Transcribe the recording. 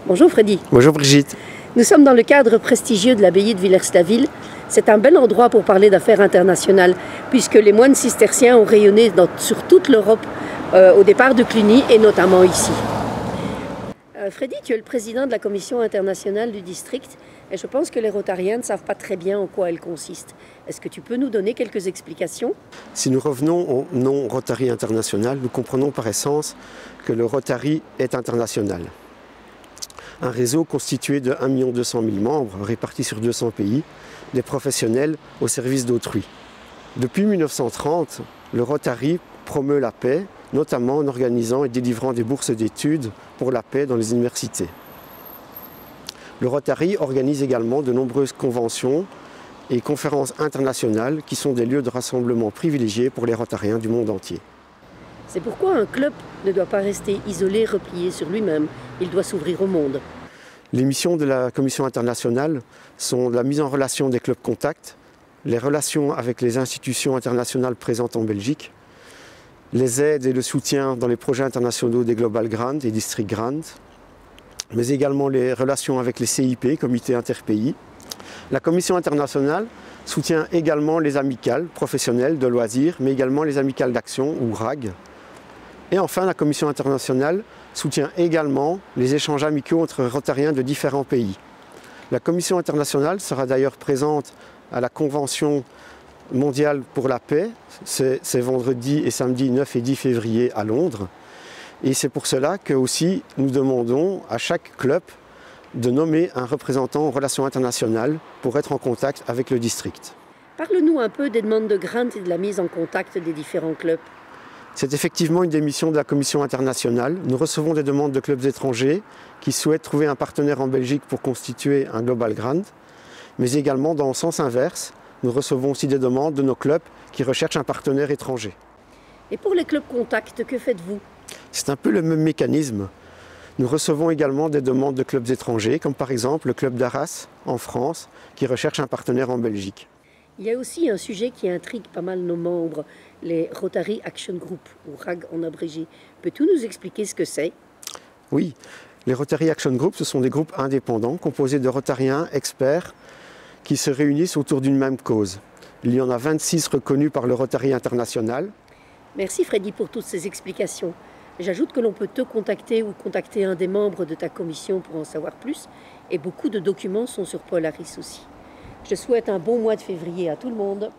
Bonjour Freddy. Bonjour Brigitte. Nous sommes dans le cadre prestigieux de l'abbaye de Villers-la-Ville. C'est un bel endroit pour parler d'affaires internationales, puisque les moines cisterciens ont rayonné sur toute l'Europe au départ de Cluny et notamment ici. Freddy, tu es le président de la commission internationale du district et je pense que les Rotariens ne savent pas très bien en quoi elle consiste. Est-ce que tu peux nous donner quelques explications? Si nous revenons au nom Rotary International, nous comprenons par essence que le Rotary est international. Un réseau constitué de 1 200 000 membres répartis sur 200 pays, des professionnels au service d'autrui. Depuis 1930, le Rotary promeut la paix, notamment en organisant et délivrant des bourses d'études pour la paix dans les universités. Le Rotary organise également de nombreuses conventions et conférences internationales qui sont des lieux de rassemblement privilégiés pour les Rotariens du monde entier. C'est pourquoi un club ne doit pas rester isolé, replié sur lui-même. Il doit s'ouvrir au monde. Les missions de la Commission internationale sont la mise en relation des clubs contacts, les relations avec les institutions internationales présentes en Belgique, les aides et le soutien dans les projets internationaux des Global Grants et District Grants, mais également les relations avec les CIP, comités interpays. La Commission internationale soutient également les amicales professionnelles de loisirs, mais également les amicales d'action ou RAG. Et enfin, la Commission internationale soutient également les échanges amicaux entre Rotariens de différents pays. La Commission internationale sera d'ailleurs présente à la Convention mondiale pour la paix, c'est vendredi et samedi 9 et 10 février à Londres. Et c'est pour cela que aussi nous demandons à chaque club de nommer un représentant en relations internationales pour être en contact avec le district. Parle-nous un peu des demandes de grants et de la mise en contact des différents clubs. C'est effectivement une des missions de la Commission internationale. Nous recevons des demandes de clubs étrangers qui souhaitent trouver un partenaire en Belgique pour constituer un Global Grant, mais également dans le sens inverse, nous recevons aussi des demandes de nos clubs qui recherchent un partenaire étranger. Et pour les clubs contacts, que faites-vous? C'est un peu le même mécanisme. Nous recevons également des demandes de clubs étrangers, comme par exemple le club d'Arras en France, qui recherche un partenaire en Belgique. Il y a aussi un sujet qui intrigue pas mal nos membres, les Rotary Action Group, ou RAG en abrégé. Peux-tu nous expliquer ce que c'est? Oui, les Rotary Action Group, ce sont des groupes indépendants composés de Rotariens experts qui se réunissent autour d'une même cause. Il y en a 26 reconnus par le Rotary International. Merci Freddy pour toutes ces explications. J'ajoute que l'on peut te contacter ou contacter un des membres de ta commission pour en savoir plus. Et beaucoup de documents sont sur Polaris aussi. Je souhaite un bon mois de février à tout le monde.